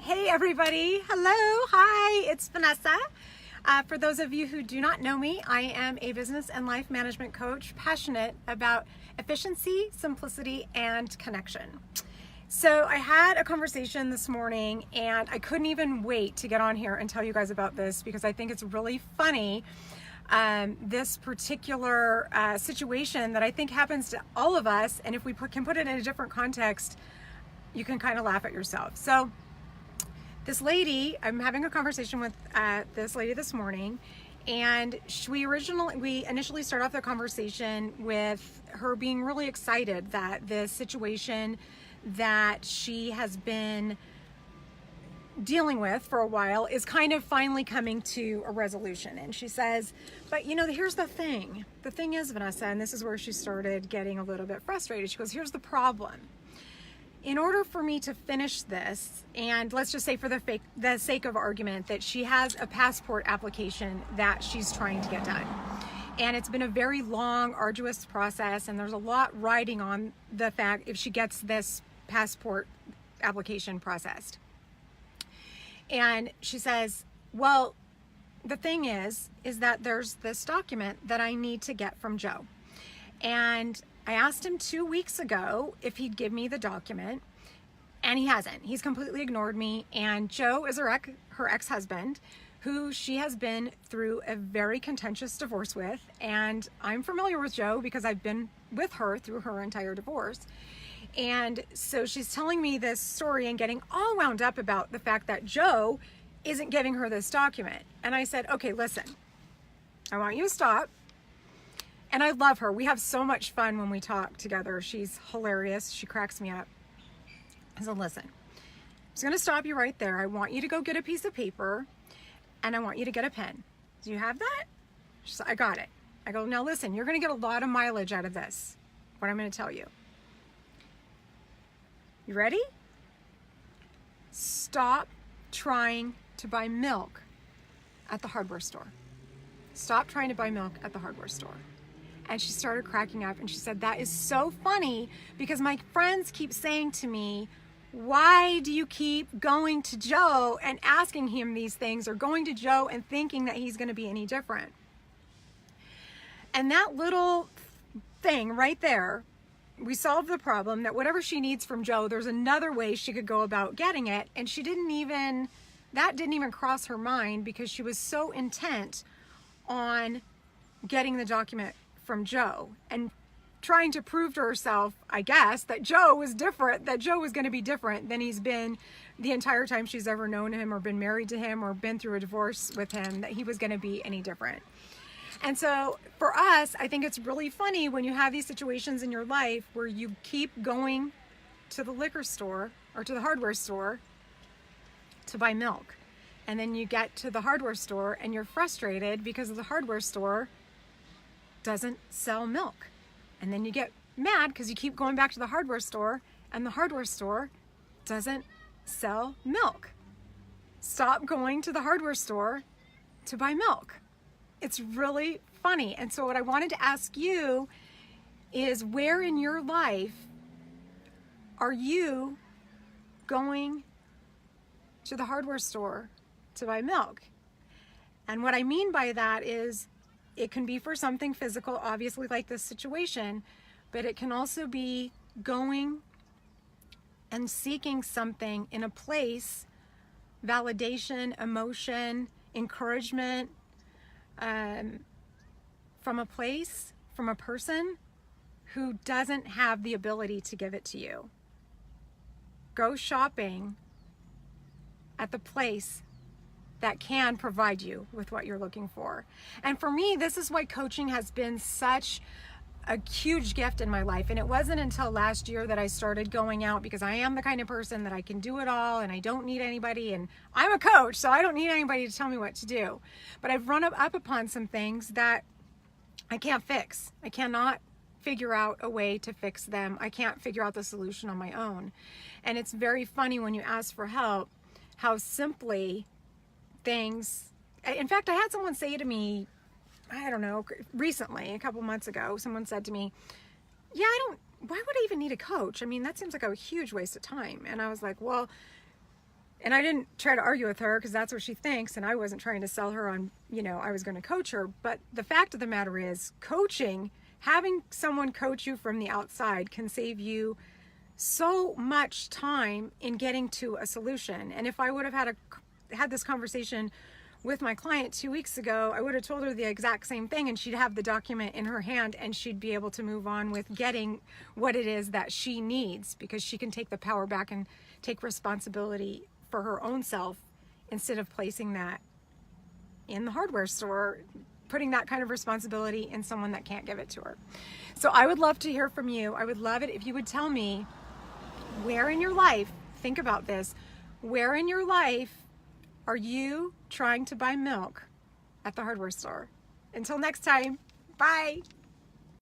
Hey everybody, hello, hi, it's Vanessa. For those of you who do not know me, I am a business and life management coach passionate about efficiency, simplicity, and connection. So I had a conversation this morning and I couldn't even wait to get on here and tell you guys about this because I think it's really funny. This particular situation that I think happens to all of us, and if we can put it in a different context, you can kind of laugh at yourself. So this lady, I'm having a conversation with this lady this morning, and we initially start off the conversation with her being really excited that the situation that she has been dealing with for a while is kind of finally coming to a resolution. And she says, but you know, here's the thing. The thing is, Vanessa, and this is where she started getting a little bit frustrated. She goes, here's the problem. In order for me to finish this, and let's just say for the sake of argument that she has a passport application that she's trying to get done. And it's been a very long, arduous process, and there's a lot riding on the fact if she gets this passport application processed. And she says, well, the thing is that there's this document that I need to get from Joe. And I asked him 2 weeks ago if he'd give me the document, and he hasn't. He's completely ignored me. And Joe is her ex-husband, who she has been through a very contentious divorce with. And I'm familiar with Joe because I've been with her through her entire divorce. And so she's telling me this story and getting all wound up about the fact that Joe isn't giving her this document. And I said, okay, listen, I want you to stop. And I love her. We have so much fun when we talk together. She's hilarious. She cracks me up. I said, listen, I'm just going to stop you right there. I want you to go get a piece of paper and I want you to get a pen. Do you have that? She said, I got it. I go, now listen, you're going to get a lot of mileage out of this, what I'm going to tell you. You ready? Stop trying to buy milk at the hardware store. Stop trying to buy milk at the hardware store. And she started cracking up and she said, that is so funny because my friends keep saying to me, why do you keep going to Joe and asking him these things, or going to Joe and thinking that he's going to be any different? And that little thing right there, we solved the problem that whatever she needs from Joe, there's another way she could go about getting it. And that didn't even cross her mind because she was so intent on getting the document from Joe and trying to prove to herself, I guess, that Joe was different, that Joe was going to be different than he's been the entire time she's ever known him or been married to him or been through a divorce with him, that he was going to be any different. And so for us, I think it's really funny when you have these situations in your life where you keep going to the liquor store or to the hardware store to buy milk. And then you get to the hardware store and you're frustrated because the hardware store doesn't sell milk. And then you get mad because you keep going back to the hardware store and the hardware store doesn't sell milk. Stop going to the hardware store to buy milk. It's really funny. And so what I wanted to ask you is, where in your life are you going to the hardware store to buy milk? And what I mean by that is, it can be for something physical, obviously like this situation, but it can also be going and seeking something in a place, validation, emotion, encouragement, from a place, from a person who doesn't have the ability to give it to you. Go shopping at the place that can provide you with what you're looking for. And for me, this is why coaching has been such a huge gift in my life. And it wasn't until last year that I started going out, because I am the kind of person that I can do it all and I don't need anybody, and I'm a coach, so I don't need anybody to tell me what to do. But I've run up upon some things that I can't fix. I cannot figure out a way to fix them. I can't figure out the solution on my own. And it's very funny when you ask for help, how simply things, in fact, I had someone say to me, I don't know, recently, a couple months ago, someone said to me, yeah, why would I even need a coach? I mean, that seems like a huge waste of time. And I was like, well, And I didn't try to argue with her because that's what she thinks, and I wasn't trying to sell her on, I was going to coach her. But the fact of the matter is, coaching, having someone coach you from the outside can save you so much time in getting to a solution. And if I would have had this conversation with my client 2 weeks ago, I would have told her the exact same thing, and she'd have the document in her hand, and she'd be able to move on with getting what it is that she needs, because she can take the power back and take responsibility for her own self instead of placing that in the hardware store, putting that kind of responsibility in someone that can't give it to her. So I would love to hear from you. I would love it if you would tell me where in your life, think about this, where in your life are you trying to buy milk at the hardware store? Until next time, bye.